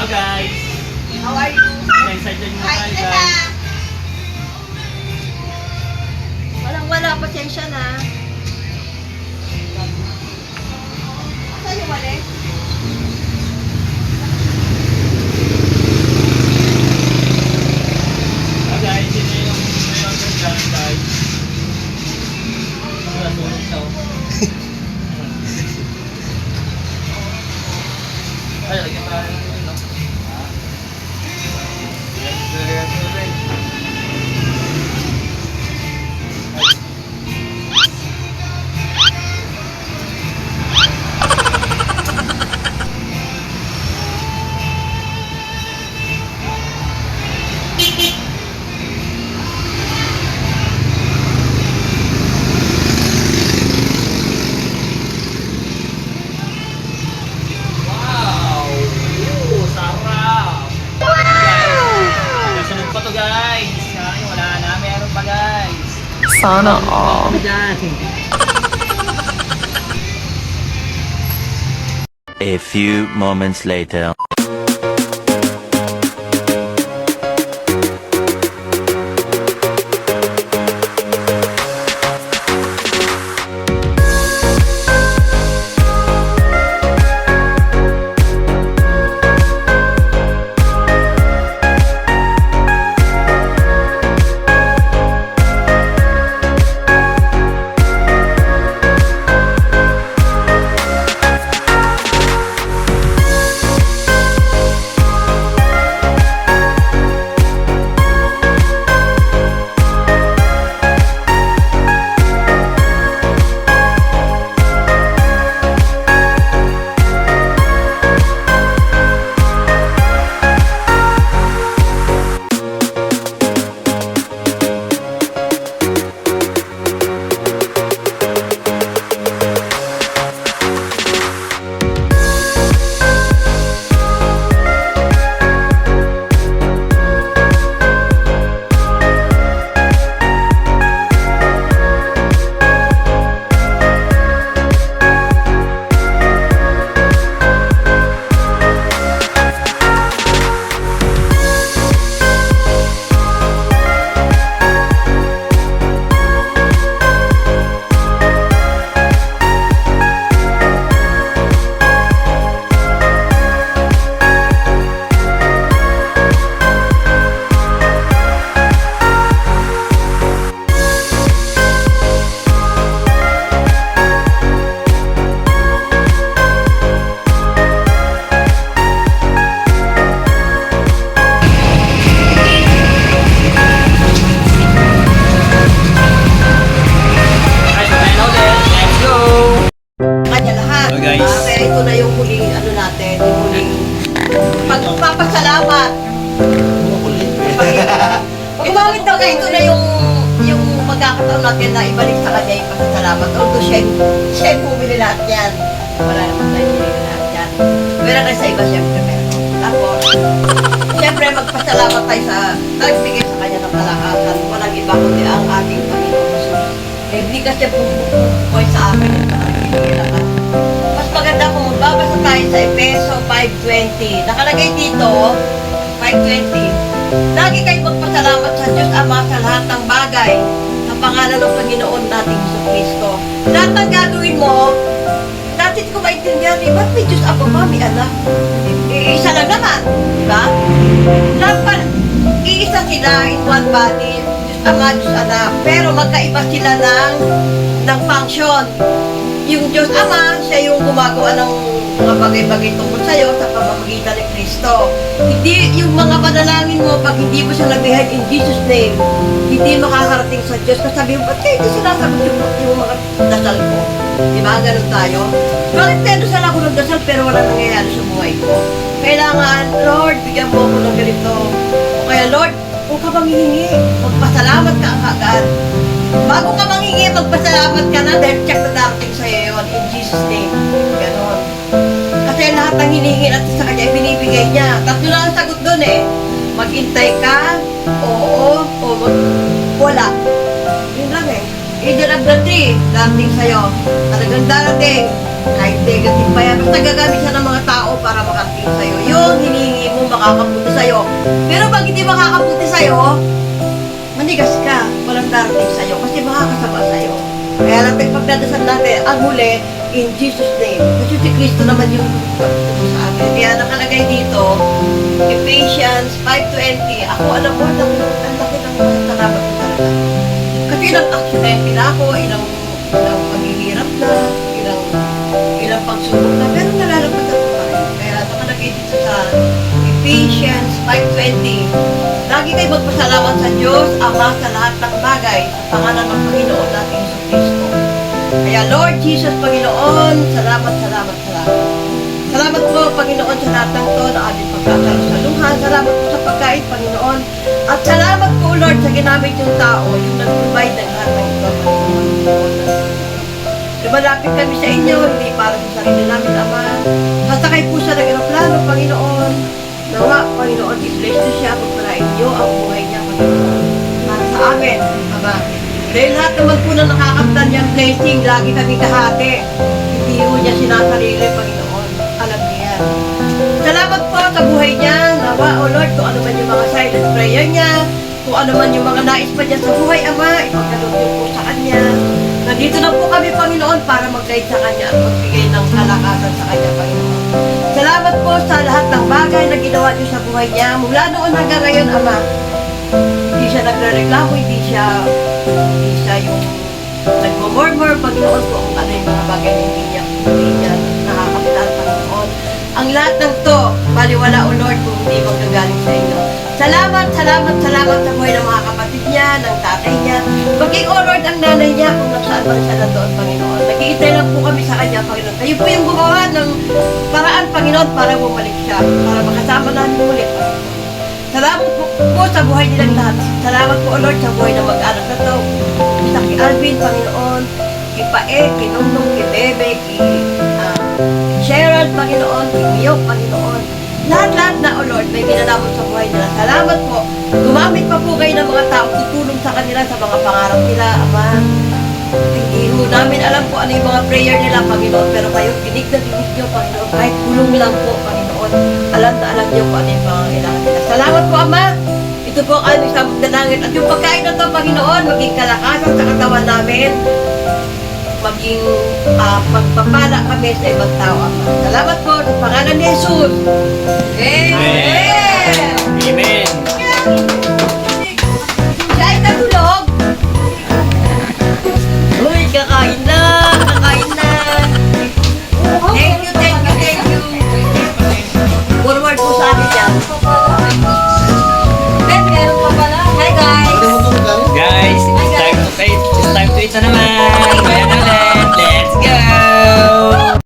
Hello guys! How are you? Excited mo Hi, tayo Tita! guys! Walang-wala, pasensya na. Saan yung mali? Hello guys! Sino yung may order dyan guys? Wala, sulit siya oh. Ay, lagyan pa rin yun no? Wow! Ooh, sarap! Wow! Sunod pa to guys! Ay, wala na. Meron pa guys! Sana all. Ano dyan? A few moments later. Guys, okay na ulit. Let's go! Kanya lahat. Hello, guys. Kaya ito na yung huling ano natin, yung huling pagpapasalamat. Gumamit daw kayo, ito na yung magkakataon natin na ibalik sa kanya yung pasasalamat. Although siya yung bumili lahat yan. Wala naman tayo bumili lahat yan. Pero na sa iba siyempre meron. Tapos, siyempre magpasalamat tayo sa nagbigay sa kanya ng kalakasan. Walang iba kundi ang ating Panginoon Jesus. Eh, hindi kasi buhay sa amin yung nagbigay lahat. Mas maganda kung magbabasa tayo sa Efeso 5:20. Nakalagay dito, 5:20. Lagi kayo magpasalamat sa Diyos Ama sa lahat ng bagay sa pangalan ng Panginoon nating Jesucristo. Lahat ng gagawin mo, natin ko maintindihan, ba't may Diyos Ama, Mami, anak? Iisa lang naman, di ba? Lahat pa, iisa sila in one body, Diyos Ama, Diyos Anak. Pero magkaiba sila ng function. Yung Diyos Ama, siya yung gumagawa ng mga bagay-bagay tungkol sa'yo sa pamamagitan ni Kristo. Hindi, yung mga panalangin mo, pag hindi mo siya nag-behind in Jesus' name, hindi makakarating sa Diyos. Kasi sabi mo, ba't kayo hindi sinasagot yung mga dasal ko? Di ba? Ganun tayo. Bakit kaya dasal ako ng dasal pero wala nangyayari sa buhay ko? Kailangan, Lord, bigyan mo ako ng ganito. O kaya, Lord, kung ka manghihingi, magpasalamat ka agad. Bago ka manghingi, magpasalamat ka na dahil check na darating sa'yo yun in Jesus' name. Ganon. Kasi lahat ng hinihingi natin sa kanya, binibigay niya. Tatlo lang ang sagot doon eh. Maghintay ka, oo, o wala. Yun lang eh. Either of the three, darating sa'yo. Talagang darating. Kahit negative pa yan. Basta gagamit siya ng mga tao tao para makarating sa'yo. Yung hinihingi mo makakabuti sa'yo. Pero pag hindi makakabuti sa'yo, manigas ka, walang darating sa'yo kasi makakasama sa'yo. Kaya natin pagdadasal natin, ang huli, in Jesus' name. Kasi si Kristo naman yung pagtutulong sa akin. Kaya nakalagay dito, Ephesians 5:20. Ako alam mo, ang laki ng salamat ko talaga. Kasi ilang aksidente na ako, ilang paghihirap na, ilang pagsubok na, pero nalalampasan ko pa rin. Kaya nakalagay dito sa Ephesians 5:20. Lagi kayo magpasalamat sa Diyos, Ama, sa lahat ng bagay, sa pangalan ng Panginoon natin sa Kristo. Kaya Lord Jesus, Panginoon, salamat, salamat, salamat. Salamat po, Panginoon, sa lahat ng to na aming pagkakasaluhan. Salamat po sa pagkain, Panginoon. At salamat po, Lord, sa ginamit yung tao, yung nag-provide ng lahat ng ito, Panginoon. Lumalapit kami sa inyo, hindi para sa sarili namin, Ama. Sasakay po siya ng aeroplano, Panginoon. Nawa, Panginoon, i-bless niyo siya, pagpalain niyo ang buhay niya, Panginoon. Para sa amin, Ama. Dahil lahat naman po na nakakamtan niyang blessing, lagi kami kahati. Hindi po niya sinasarili, Panginoon. Alam niya yan. Salamat po sa buhay niya. Nawa, O Lord, kung ano man yung mga silent prayer niya, kung ano man yung mga nais pa niya sa buhay, Ama, ipagkaloob niyo po sa kanya. Nandito na po kami, Panginoon, para mag-guide sa kanya at magbigay ng kalakasan sa kanya, Panginoon. Salamat po sa lahat ng bagay na ginawa niyo sa buhay niya. Mula noon hanggang ngayon, Ama, hindi siya nagre-reklamo, hindi siya yung nagmumurmur, Panginoon, kung ano yung mga bagay na hindi niya nakakapitan, Panginoon. Ang lahat ng to, baliwala, O Lord, kung hindi magagaling sa inyo. Salamat, salamat, salamat sa buhay ng mga kapatid niya, ng tatay niya. Maging, O Lord, ang nanay niya kung nasaan man siya nandoon, Panginoon. Nag-iintay lang po kami sa kanya, Panginoon. Kayo po yung gumawa ng paraan, Panginoon, para bumalik siya, para makasama namin ulit, Panginoon. Salamat po sa buhay nilang lahat. Salamat po, O Lord, sa buhay ng mag-anak na to. Sa kay Alvin, Panginoon, kay Pae, kay Nungnung, kay Bebe, kay Gerald, Panginoon, kay Mio, Panginoon. Lahat-lahat na, O Lord, may ginanamon sa buhay nila. Salamat po. Gumamit pa po kayo ng mga tao tutulong sa kanila sa mga pangarap nila, Ama. Hindi ho namin alam po ano yung mga prayer nila, Panginoon, pero kayo, dinig na dinig nyo, Panginoon, kahit tulong lang po, Panginoon, alam na alam nyo kung ano yung mga kailangan nila. Salamat po, Ama. Ito po ang aming samot na langit. At yung pagkain na to, Panginoon, maging kalakasan sa katawan namin, maging pagpapala kami sa ibang tao, Ama. Salamat po sa pangalan ni Jesus. Amen! Amen. Siya ay natulog. Uy, kakain na, kakain na. Thank you, thank you, thank you. Forward po sa akin yan. Hi guys. Guys, it's time to eat na naman. Kaya na ulit. Let's go!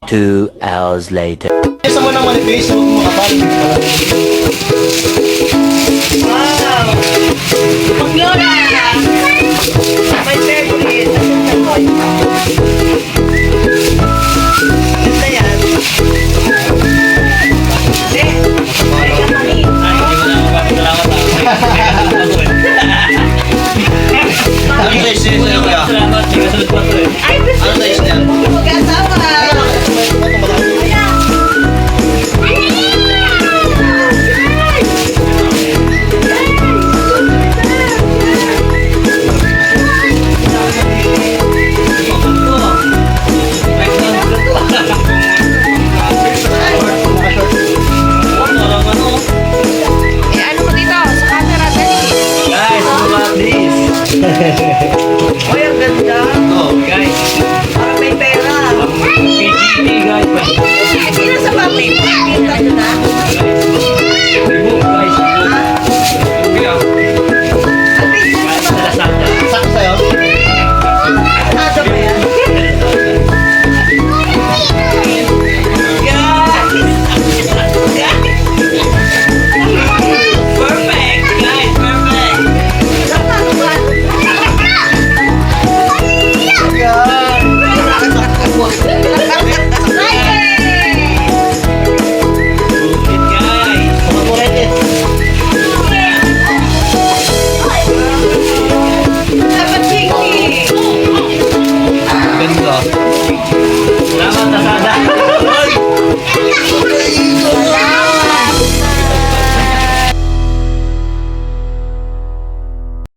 2 hours later. Isa mo naman i-face, huwag mo makapal. Wow! Paglora! My favorite. Ganda yan. Eh, ay kami. Ay, hindi mo na magpapasalamat Ano size niya sa'yo kuya? Salamat, may kasunod pa to eh. Ay, gusto Ano size niya? mag-asawa. Eh, ano mo dito? Sa camera, dali. Guys, look at this. Ay, ang ganda. Oh, guys. Parang may pera. PGT guys.